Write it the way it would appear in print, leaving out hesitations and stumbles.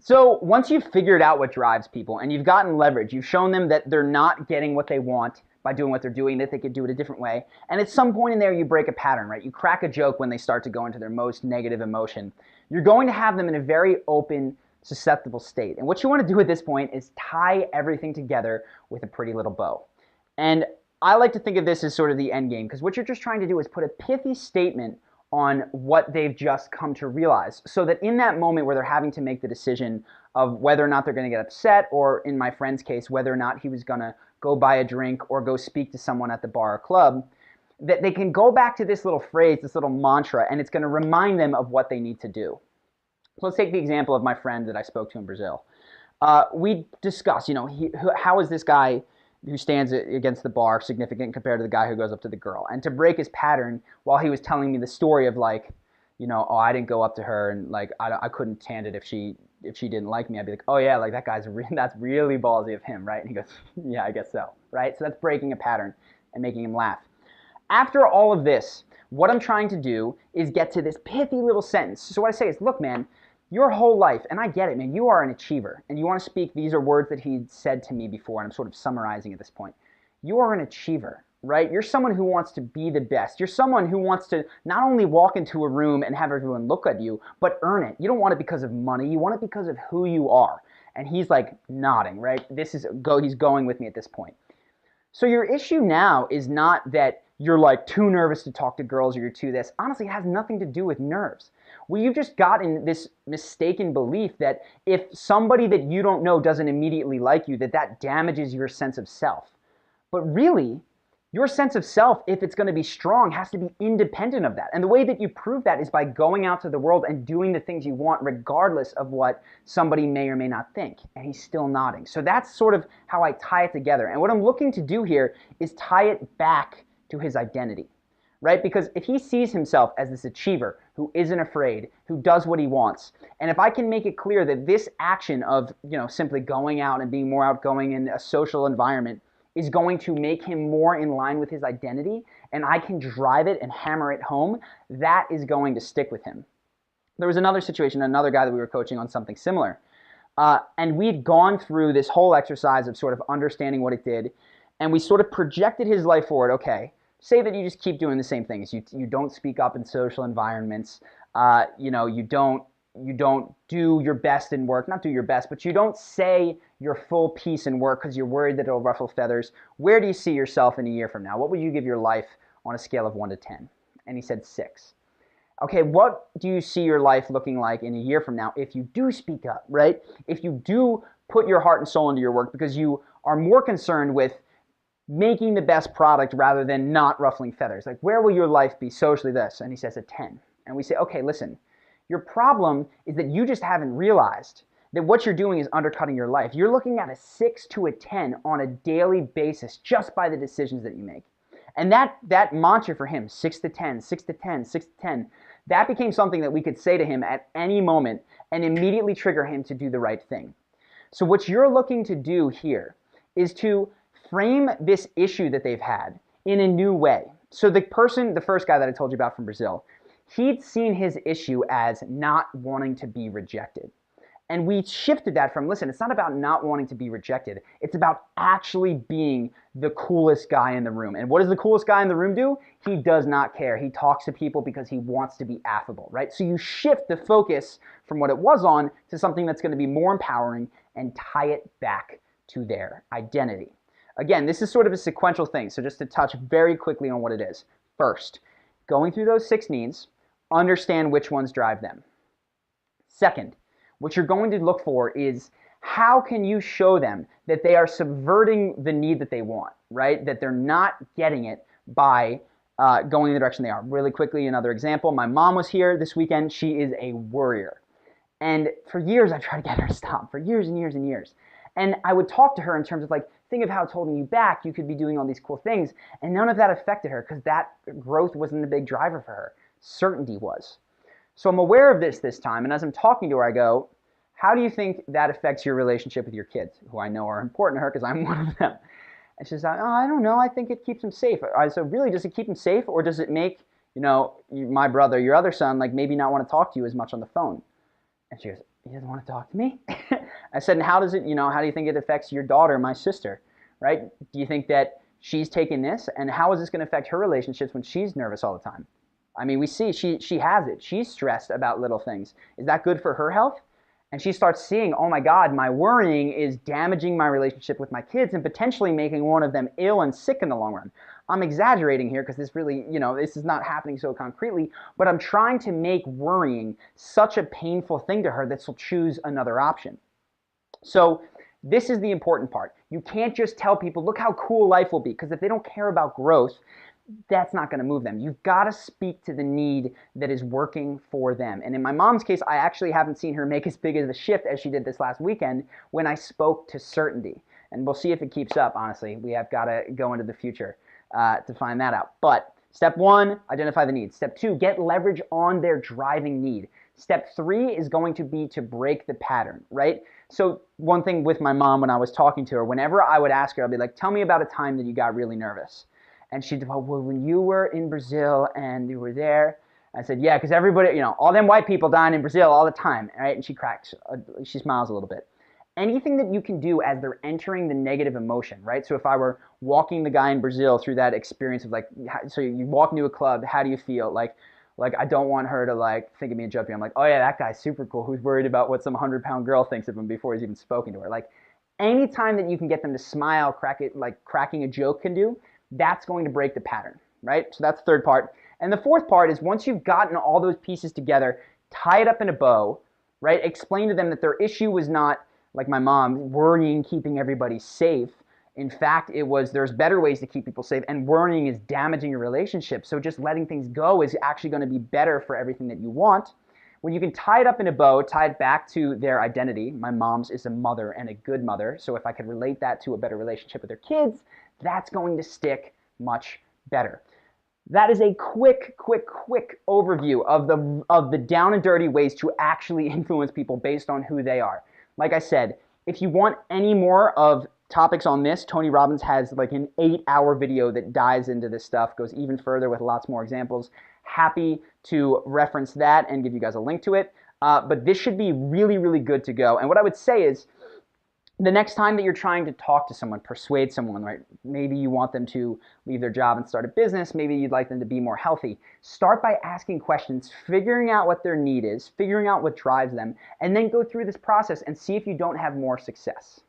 So once you've figured out what drives people and you've gotten leverage, you've shown them that they're not getting what they want by doing what they're doing, that they could do it a different way. And at some point in there, you break a pattern, right? You crack a joke when they start to go into their most negative emotion. You're going to have them in a very open, susceptible state. And what you want to do at this point is tie everything together with a pretty little bow. And I like to think of this as sort of the end game, because what you're just trying to do is put a pithy statement on what they've just come to realize, so that in that moment where they're having to make the decision of whether or not they're going to get upset, or in my friend's case, whether or not he was going to go buy a drink or go speak to someone at the bar or club, that they can go back to this little phrase, this little mantra, and it's going to remind them of what they need to do. So let's take the example of my friend that I spoke to in Brazil. We discussed, how is this guy who stands against the bar significant compared to the guy who goes up to the girl? And to break his pattern, while he was telling me the story of oh, I didn't go up to her and I couldn't stand it if she didn't like me, I'd be like, oh yeah, that's really ballsy of him, right? And he goes, yeah, I guess so, right? So that's breaking a pattern and making him laugh. After all of this, what I'm trying to do is get to this pithy little sentence. So what I say is, look, man, your whole life, and I get it, man, you are an achiever, and you want to speak, these are words that he'd said to me before, and I'm sort of summarizing at this point. You are an achiever, right? You're someone who wants to be the best. You're someone who wants to not only walk into a room and have everyone look at you, but earn it. You don't want it because of money, you want it because of who you are. And he's like nodding, right? He's going with me at this point. So your issue now is not that you're like too nervous to talk to girls or you're too this. Honestly, it has nothing to do with nerves. Well, you've just gotten this mistaken belief that if somebody that you don't know doesn't immediately like you, that damages your sense of self. But really, your sense of self, if it's going to be strong, has to be independent of that. And the way that you prove that is by going out to the world and doing the things you want regardless of what somebody may or may not think. And he's still nodding. So that's sort of how I tie it together. And what I'm looking to do here is tie it back to his identity, right? Because if he sees himself as this achiever who isn't afraid, who does what he wants, and if I can make it clear that this action of, simply going out and being more outgoing in a social environment is going to make him more in line with his identity, and I can drive it and hammer it home, that is going to stick with him. There was another situation, another guy that we were coaching on something similar, and we'd gone through this whole exercise of sort of understanding what it did, and we sort of projected his life forward. Okay, say that you just keep doing the same things. You don't speak up in social environments. You don't do your best in work. Not do your best, but you don't say your full piece in work because you're worried that it'll ruffle feathers. Where do you see yourself in a year from now? What would you give your life on a scale of 1 to 10? And he said 6. Okay, what do you see your life looking like in a year from now if you do speak up, right? If you do put your heart and soul into your work because you are more concerned with making the best product rather than not ruffling feathers. Like, where will your life be socially this? And he says a 10. And we say, okay, listen, your problem is that you just haven't realized that what you're doing is undercutting your life. You're looking at a 6 to a 10 on a daily basis just by the decisions that you make. And that mantra for him, 6 to 10, 6 to 10, 6 to 10, that became something that we could say to him at any moment and immediately trigger him to do the right thing. So what you're looking to do here is to frame this issue that they've had in a new way. So the first guy that I told you about from Brazil, he'd seen his issue as not wanting to be rejected. And we shifted that from, listen, it's not about not wanting to be rejected. It's about actually being the coolest guy in the room. And what does the coolest guy in the room do? He does not care. He talks to people because he wants to be affable, right? So you shift the focus from what it was on to something that's going to be more empowering and tie it back to their identity. Again, this is sort of a sequential thing, so just to touch very quickly on what it is. First, going through those 6 needs, understand which ones drive them. Second, what you're going to look for is how can you show them that they are subverting the need that they want, right? That they're not getting it by going in the direction they are. Really quickly, another example. My mom was here this weekend. She is a worrier. And for years, I tried to get her to stop, for years and years and years. And I would talk to her in terms of like, think of how it's holding you back. You could be doing all these cool things. And none of that affected her because that growth wasn't a big driver for her. Certainty was. So I'm aware of this time. And as I'm talking to her, I go, how do you think that affects your relationship with your kids, who I know are important to her because I'm one of them? And she's like, oh, I don't know. I think it keeps them safe. I said, really, does it keep them safe? Or does it make, my brother, your other son, like maybe not want to talk to you as much on the phone? And she goes, he doesn't want to talk to me. I said, and how does it, how do you think it affects your daughter, my sister, right? Do you think that she's taking this, and how is this going to affect her relationships when she's nervous all the time? I mean, we see she has it. She's stressed about little things. Is that good for her health? And she starts seeing, oh my God, my worrying is damaging my relationship with my kids and potentially making one of them ill and sick in the long run. I'm exaggerating here because this really, this is not happening so concretely, but I'm trying to make worrying such a painful thing to her that she'll choose another option. So this is the important part. You can't just tell people, look how cool life will be, because if they don't care about growth, that's not going to move them. You've got to speak to the need that is working for them. And in my mom's case, I actually haven't seen her make as big of a shift as she did this last weekend when I spoke to certainty. And we'll see if it keeps up, honestly. We have got to go into the future to find that out. But step 1, identify the need. Step 2, get leverage on their driving need. Step 3 is going to be to break the pattern, right? So one thing with my mom when I was talking to her, whenever I would ask her, I'd be like, tell me about a time that you got really nervous. And she'd go, well, when you were in Brazil and you were there, I said, yeah, because everybody, all them white people dying in Brazil all the time, right? And she cracks, she smiles a little bit. Anything that you can do as they're entering the negative emotion, right? So if I were walking the guy in Brazil through that experience of like, so you walk into a club, how do you feel? Like I don't want her to think of me and judge me. I'm like, oh yeah, that guy's super cool. Who's worried about what some 100-pound girl thinks of him before he's even spoken to her? Like anytime that you can get them to smile, cracking a joke can do, that's going to break the pattern, right? So that's the third part. And the fourth part is once you've gotten all those pieces together, tie it up in a bow, right? Explain to them that their issue was not, like my mom, worrying, keeping everybody safe. In fact, it was there's better ways to keep people safe, and worrying is damaging your relationship. So just letting things go is actually going to be better for everything that you want. When you can tie it up in a bow, tie it back to their identity. My mom's is a mother and a good mother. So if I could relate that to a better relationship with their kids, that's going to stick much better. That is a quick overview of the down and dirty ways to actually influence people based on who they are. Like I said, if you want any more of topics on this, Tony Robbins has like an 8-hour video that dives into this stuff, goes even further with lots more examples. Happy to reference that and give you guys a link to it. But this should be really good to go. And what I would say is, the next time that you're trying to talk to someone, persuade someone, right? Maybe you want them to leave their job and start a business. Maybe you'd like them to be more healthy. Start by asking questions, figuring out what their need is, figuring out what drives them, and then go through this process and see if you don't have more success.